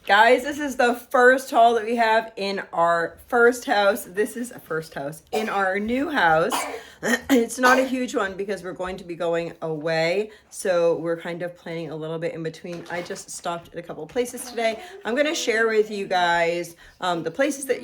Guys, this is the first haul that we have in our first house. This is a first house in our new house. It's not a huge one because we're going to be going away. So we're kind of planning a little bit in between. I just stopped at a couple of places today. I'm going to share with you guys the places that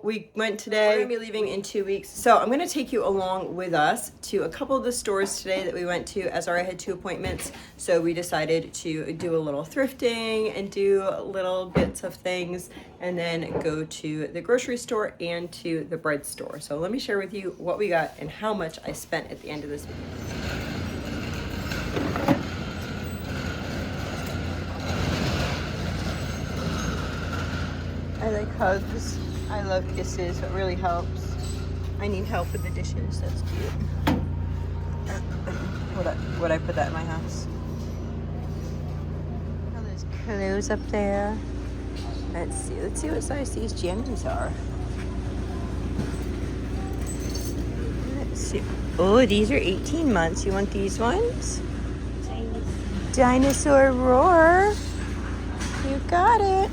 we went today. We're going to be leaving in 2 weeks. So I'm going to take you along with us to a couple of the stores today that we went to, as I had 2 appointments. So we decided to do a little thrifting and do little bits of things and then go to the grocery store and to the bread store. So let me share with you what we got and how much I spent at the end of this week. I like hugs. I love kisses. It really helps. I need help with the dishes. That's cute. Would I put that in my house? Oh, there's clothes up there. Let's see what size these jammies are. Let's see. Oh, these are 18 months. You want these ones? Dinosaur Roar. You got it.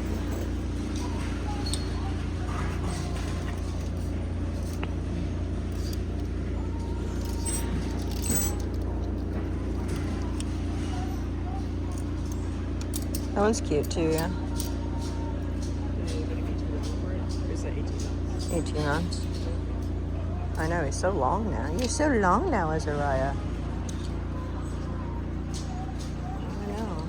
That one's cute too, yeah. 18 months. I know, he's so long now. You're so long now, Azariah. I know.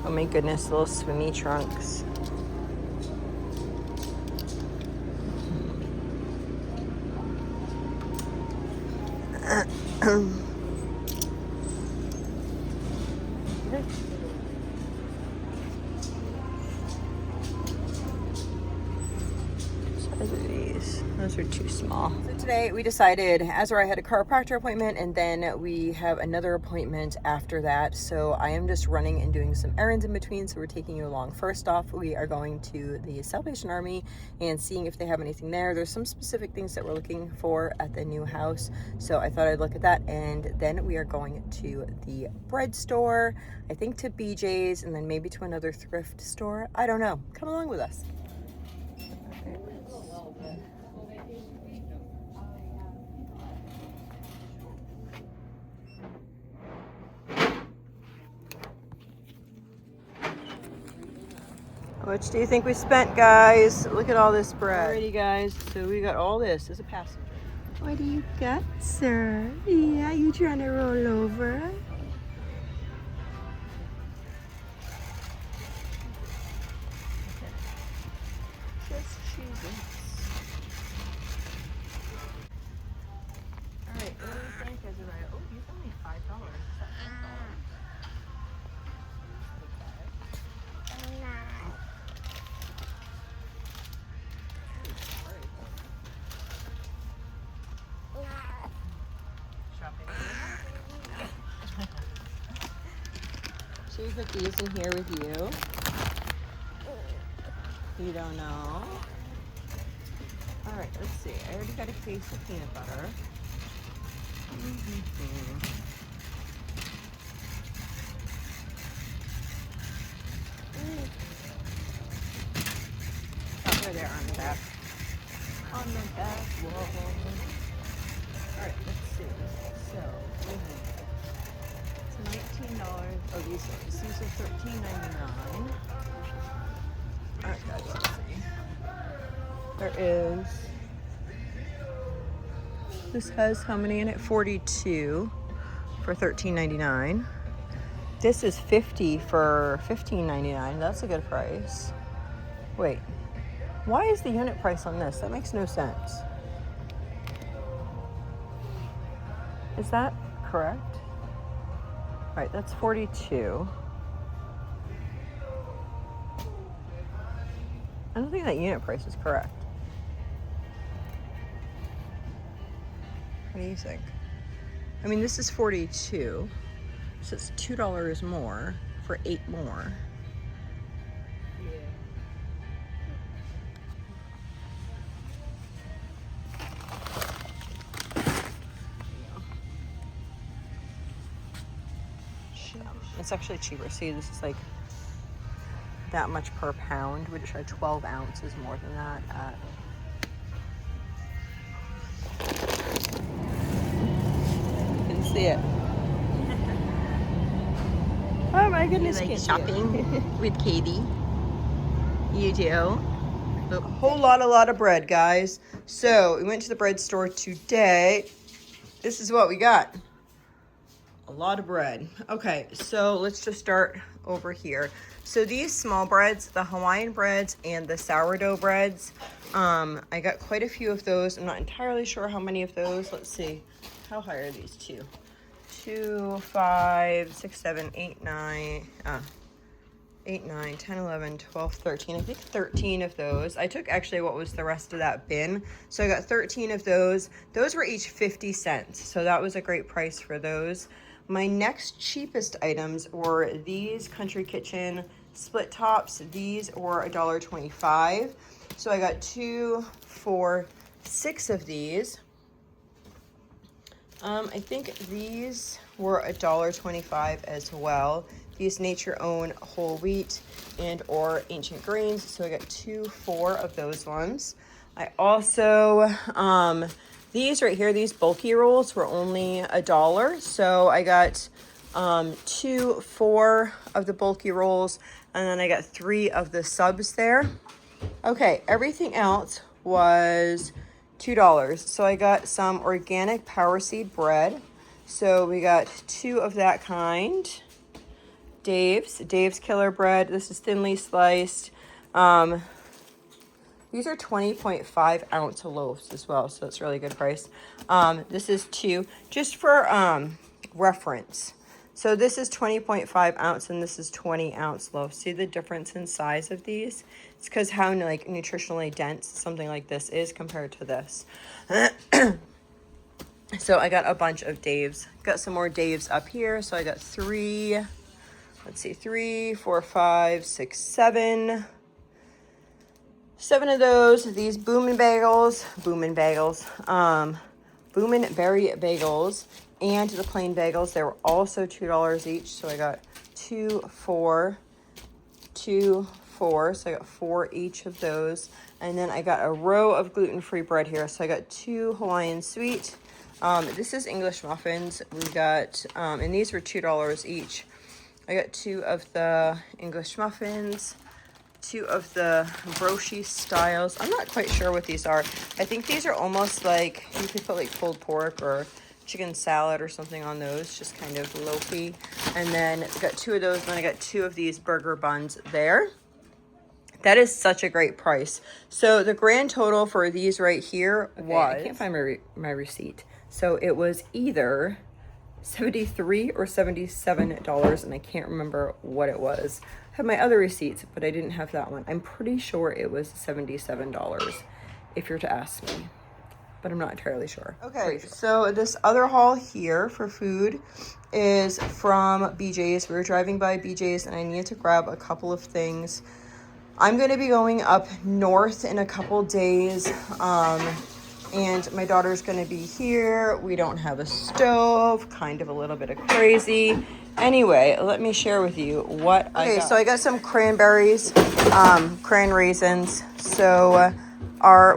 Oh my goodness, little swimmy trunks. Those are too small. So today we decided, Azariah had a chiropractor appointment and then we have another appointment after that. So I am just running and doing some errands in between. So we're taking you along. First off, we are going to the Salvation Army and seeing if they have anything there. There's some specific things that we're looking for at the new house. So I thought I'd look at that. And then we are going to the bread store, I think to BJ's, and then maybe to another thrift store. I don't know. Come along with us. How much do you think we spent, guys? Look at all this bread. Alrighty, guys, so we got all this as a passenger. What do you got, sir? Yeah, you trying to roll over? Just cheeses. Alright, what do you think, Azariah? Oh, he's only $5. Should we put these in here with you? You don't know? Alright, let's see. I already got a case of peanut butter. Oh, they're there on the back. On the back wall. Alright, let's see. So, it's $19. Oh, these are $13.99. Alright, guys, let's see. There is. This has how many in it? 42 for $13.99. This is 50 for $15.99. That's a good price. Wait, why is the unit price on this? That makes no sense. Is that correct? All right, that's 42. I don't think that unit price is correct. What do you think? I mean, this is 42, so it's $2 more for 8 more. It's actually cheaper. See, this is like that much per pound. We just tried 12 ounces more than that at you can see it. Oh my goodness. You like shopping with Katie? You do? A whole lot of bread, guys. So we went to the bread store today. This is what we got. A lot of bread. Okay, so let's just start over here. So these small breads, the Hawaiian breads and the sourdough breads, I got quite a few of those. I'm not entirely sure how many of those. Let's see. How high are these two? 2, 5, 6, 7, 8, 9. 8, 9, 10, 11, 12, 13. I think 13 of those. I took actually what was the rest of that bin. So I got 13 of those. Those were each 50 cents. So that was a great price for those. My next cheapest items were these Country Kitchen split tops. These were $1.25. So I got 2, 4, 6 of these. I think these were $1.25 as well. These Nature Own whole wheat and or ancient grains. So I got 2, 4 of those ones. I also, these right here, these bulky rolls were only $1. So I got 2, 4 of the bulky rolls, and then I got 3 of the subs there. Okay, everything else was $2. So I got some organic power seed bread. So we got 2 of that kind. Dave's Killer Bread. This is thinly sliced. These are 20.5 ounce loaves as well, so it's really good price. This is 2, just for reference. So this is 20.5 ounce and this is 20 ounce loaf. See the difference in size of these? It's because how like nutritionally dense something like this is compared to this. So I got a bunch of Dave's. Got some more Dave's up here. So I got 3. Let's see, 3, 4, 5, 6, 7. 7 of those. These Boomin' Berry bagels, and the plain bagels. They were also $2 each. So I got 2, 4, 2, 4. So I got 4 each of those. And then I got a row of gluten-free bread here. So I got 2 Hawaiian sweet. This is English muffins. We got, and these were $2 each. I got 2 of the English muffins, 2 of the brioche styles. I'm not quite sure what these are. I think these are almost like, you could put like pulled pork or chicken salad or something on those, just kind of low-key. And then got 2 of those, and then I got 2 of these burger buns there. That is such a great price. So the grand total for these right here was... I can't find my receipt. So it was either $73 or $77, and I can't remember what it was. I have my other receipts, but I didn't have that one. I'm pretty sure it was $77 if you're to ask me, but I'm not entirely sure. Okay, so this other haul here for food is from BJ's. We were driving by BJ's and I needed to grab a couple of things. I'm going to be going up north in a couple days, and my daughter's going to be here. We don't have a stove, kind of a little bit of crazy. Anyway, let me share with you what I got. Okay, so I got some cranberries, cran raisins. So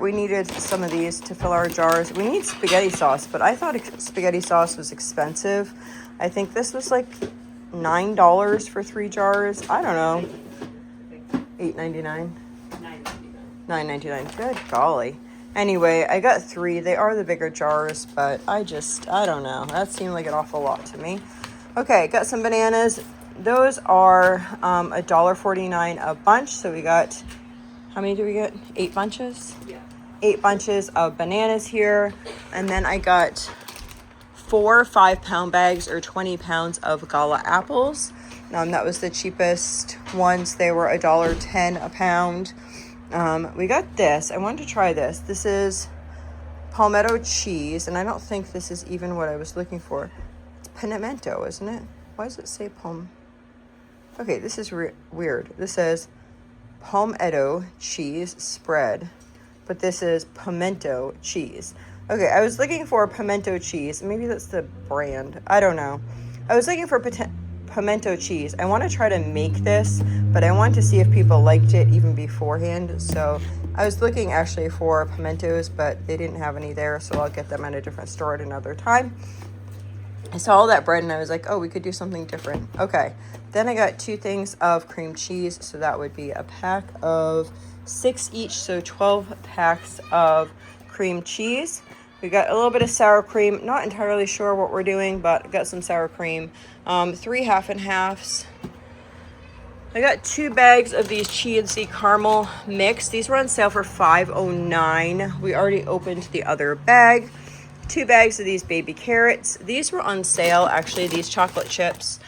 we needed some of these to fill our jars. We need spaghetti sauce, but I thought spaghetti sauce was expensive. I think this was like $9 for 3 jars. I don't know. $8.99? $9.99. Good golly. Anyway, I got 3. They are the bigger jars, but I don't know. That seemed like an awful lot to me. Okay, got some bananas. Those are $1.49 a bunch. So we got, how many do we get? 8 bunches? Yeah. 8 bunches of bananas here. And then I got 4 5-pound bags or 20 pounds of gala apples. That was the cheapest ones. They were $1.10 a pound. We got this. I wanted to try this. This is palmetto cheese, and I don't think this is even what I was looking for. It's pimento, isn't it? Why does it say palm? Okay, this is weird. This says palmetto cheese spread, but this is pimento cheese. Okay, I was looking for pimento cheese. Maybe that's the brand. I don't know. I was looking for pimento cheese. I want to try to make this, but I want to see if people liked it even beforehand. So I was looking actually for pimentos, but they didn't have any there, so I'll get them at a different store at another time. I saw all that bread and I was like, oh, we could do something different. Okay, then I got 2 things of cream cheese, so that would be a pack of 6 each, so 12 packs of cream cheese. We got a little bit of sour cream, not entirely sure what we're doing, but got some sour cream. 3 half and halves. I got 2 bags of these Chia and C caramel mix. These were on sale for $5.09. We already opened the other bag. 2 bags of these baby carrots. These were on sale, actually, these chocolate chips.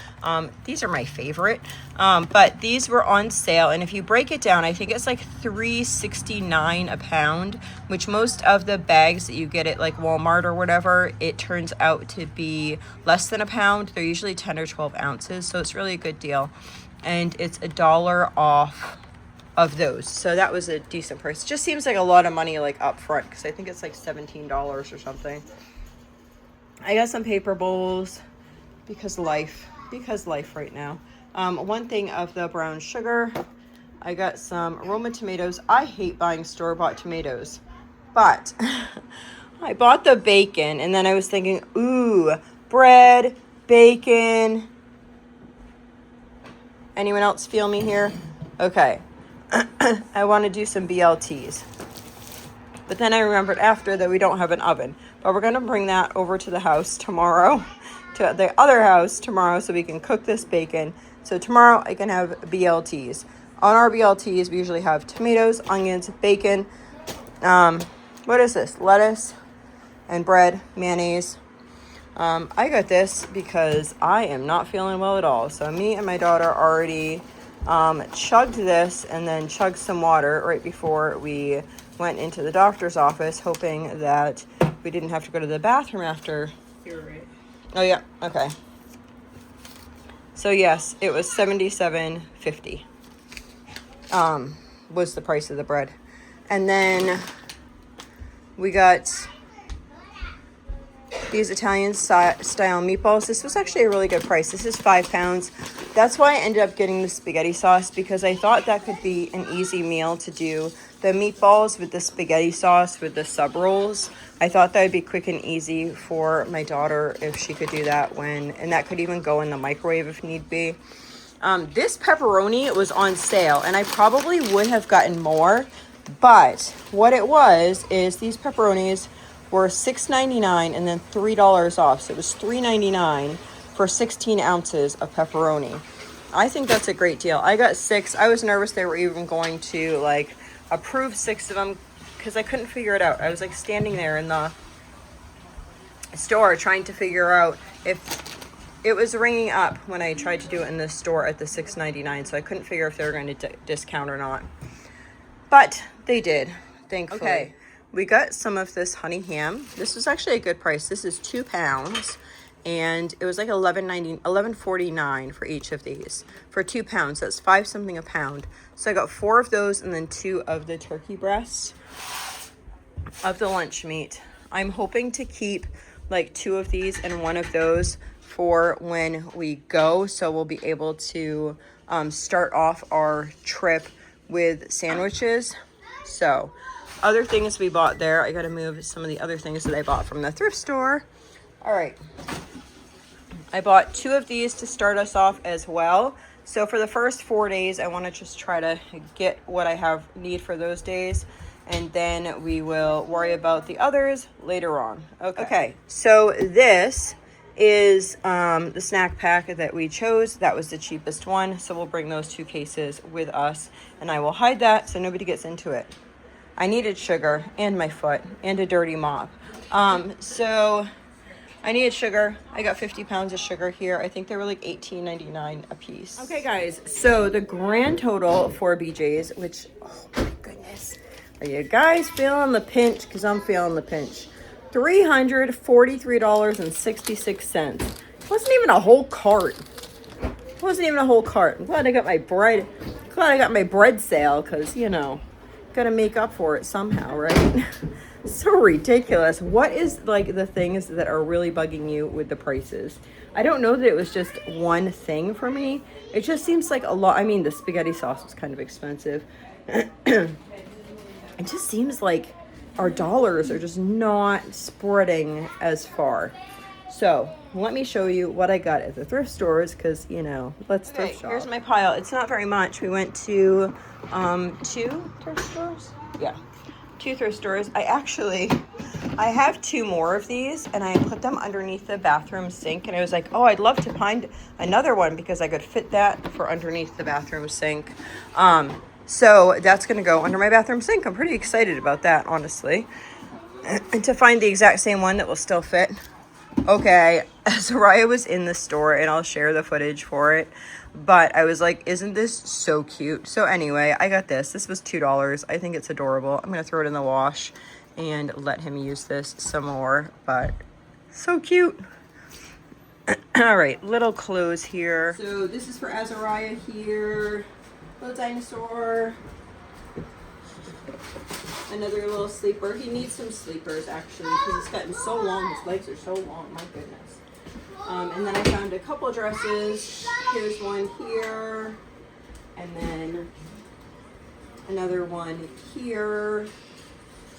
These are my favorite, but these were on sale, and if you break it down, I think it's like $3.69 a pound, which most of the bags that you get at like Walmart or whatever, it turns out to be less than a pound. They're usually 10 or 12 ounces, so it's really a good deal, and it's $1 off of those, so that was a decent price. Just seems like a lot of money like up front, because I think it's like $17 or something. I got some paper bowls because life right now. 1 thing of the brown sugar. I got some Roma tomatoes. I hate buying store-bought tomatoes, but I bought the bacon, and then I was thinking, ooh, bread, bacon. Anyone else feel me here? Okay. I want to do some BLTs. But then I remembered after that we don't have an oven. But we're going to bring that over to the house tomorrow, to the other house tomorrow, so we can cook this bacon. So tomorrow I can have BLTs. On our BLTs, we usually have tomatoes, onions, bacon. What is this? Lettuce and bread, mayonnaise. I got this because I am not feeling well at all. So me and my daughter already chugged this and then chugged some water right before we went into the doctor's office, hoping that we didn't have to go to the bathroom after. You're right. Oh yeah, okay. So yes, it was $77.50. Was the price of the bread. And then we got these Italian style meatballs. This was actually a really good price. This is 5 pounds. That's why I ended up getting the spaghetti sauce, because I thought that could be an easy meal to do. The meatballs with the spaghetti sauce with the sub rolls. I thought that would be quick and easy for my daughter if she could do that and that could even go in the microwave if need be. This pepperoni was on sale, and I probably would have gotten more, but what it was is these pepperonis were $6.99 and then $3 off. So it was $3.99 for 16 ounces of pepperoni. I think that's a great deal. I got 6. I was nervous they were even going to like approve 6 of them because I couldn't figure it out. I was like standing there in the store trying to figure out if it was ringing up when I tried to do it in the store at the $6.99. So I couldn't figure if they were going to discount or not. But they did, thankfully. Okay. We got some of this honey ham. This was actually a good price. This is 2 pounds, and it was like $11.49 for each of these for 2 pounds. That's 5 something a pound. So I got 4 of those and then 2 of the turkey breasts of the lunch meat. I'm hoping to keep like 2 of these and 1 of those for when we go, so we'll be able to start off our trip with sandwiches. So other things we bought there. I got to move some of the other things that I bought from the thrift store. All right. I bought 2 of these to start us off as well. So for the first 4 days, I want to just try to get what I need for those days. And then we will worry about the others later on. Okay. So this is the snack pack that we chose. That was the cheapest one. So we'll bring those 2 cases with us. And I will hide that so nobody gets into it. I needed sugar and my foot and a dirty mop. So I needed sugar. I got 50 pounds of sugar here. I think they were like $18.99 a piece. Okay, guys. So the grand total for BJ's, which, oh my goodness. Are you guys feeling the pinch? Because I'm feeling the pinch. $343.66. It wasn't even a whole cart. It wasn't even a whole cart. I'm glad I got my bread. Glad I got my bread sale because, you know, gotta make up for it somehow, right? So ridiculous. What is like the things that are really bugging you with the prices? I don't know that it was just one thing for me. It just seems like a lot. I mean, the spaghetti sauce was kind of expensive. It just seems like our dollars are just not spreading as far. So let me show you what I got at the thrift stores because, you know, let's thrift shop. Here's my pile. It's not very much. We went to 2 thrift stores. Yeah, 2 thrift stores. I have 2 more of these and I put them underneath the bathroom sink. And I was like, oh, I'd love to find another one because I could fit that for underneath the bathroom sink. So that's going to go under my bathroom sink. I'm pretty excited about that, honestly. And to find the exact same one that will still fit. Okay, Soraya was in the store and I'll share the footage for it. But I was like, isn't this so cute? So anyway, I got this. This was $2. I think it's adorable. I'm going to throw it in the wash and let him use this some more. But so cute. All right, little clothes here. So this is for Azariah here. Little dinosaur. Another little sleeper. He needs some sleepers actually because it's gotten so long. His legs are so long. My goodness. And then I found a couple dresses. Here's one here. And then another one here.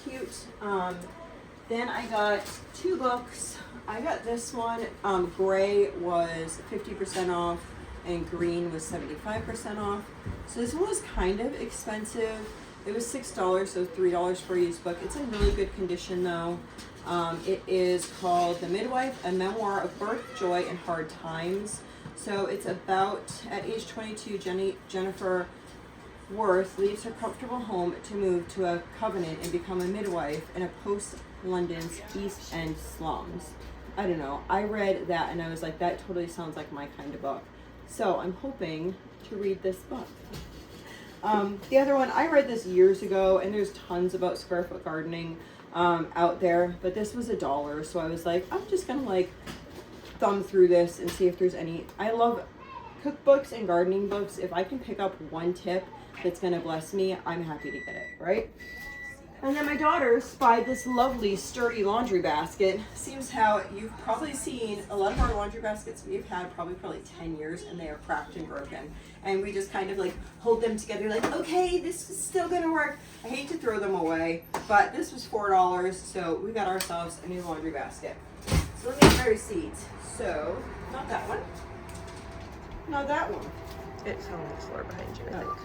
Cute. Then I got 2 books. I got this one. Gray was 50% off and green was 75% off. So this one was kind of expensive. It was $6, so $3 for a used book. It's in really good condition though. It is called The Midwife, a memoir of birth, joy, and hard times. So it's about, at age 22, Jennifer Worth leaves her comfortable home to move to a convent and become a midwife in a post-London's East End slums. I don't know. I read that and I was like, that totally sounds like my kind of book. So I'm hoping to read this book. The other one, I read this years ago, and there's tons about square foot gardening out there, but this was $1, so I was like, I'm just gonna like thumb through this and see if there's any. I love cookbooks and gardening books. If I can pick up one tip that's gonna bless me, I'm happy to get it, right? And then my daughter spied this lovely sturdy laundry basket. Seems how you've probably seen a lot of our laundry baskets we've had probably 10 years and they are cracked and broken. And we just kind of like hold them together like, okay, this is still gonna work. I hate to throw them away, but this was $4, so we got ourselves a new laundry basket. So let me get my receipt. So, not that one. Not that one. It's on the floor behind you, I think.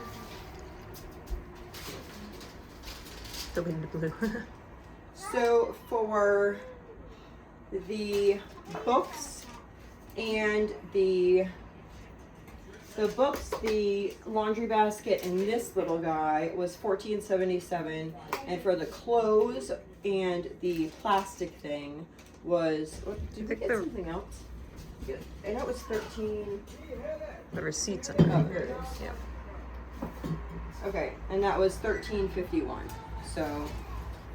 The wind blew. So for the books and the books, the laundry basket, and this little guy was $14.77, and for the clothes and the plastic thing was, did we get something else? I know it was 13. The receipts. Oh, here it is. Yeah. Okay, and that was $13.51. So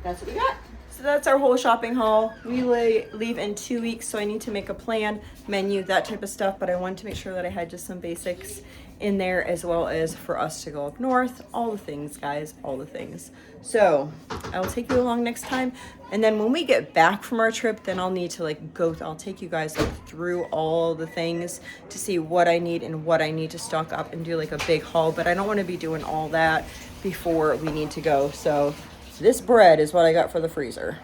that's what we got. So that's our whole shopping haul. We leave in 2 weeks, so I need to make a plan, menu, that type of stuff, but I wanted to make sure that I had just some basics in there as well as for us to go up north. All the things, guys, all the things. So I'll take you along next time. And then when we get back from our trip, then I'll need to I'll take you guys through all the things to see what I need and what I need to stock up and do a big haul, but I don't want to be doing all that before we need to go. So this bread is what I got for the freezer.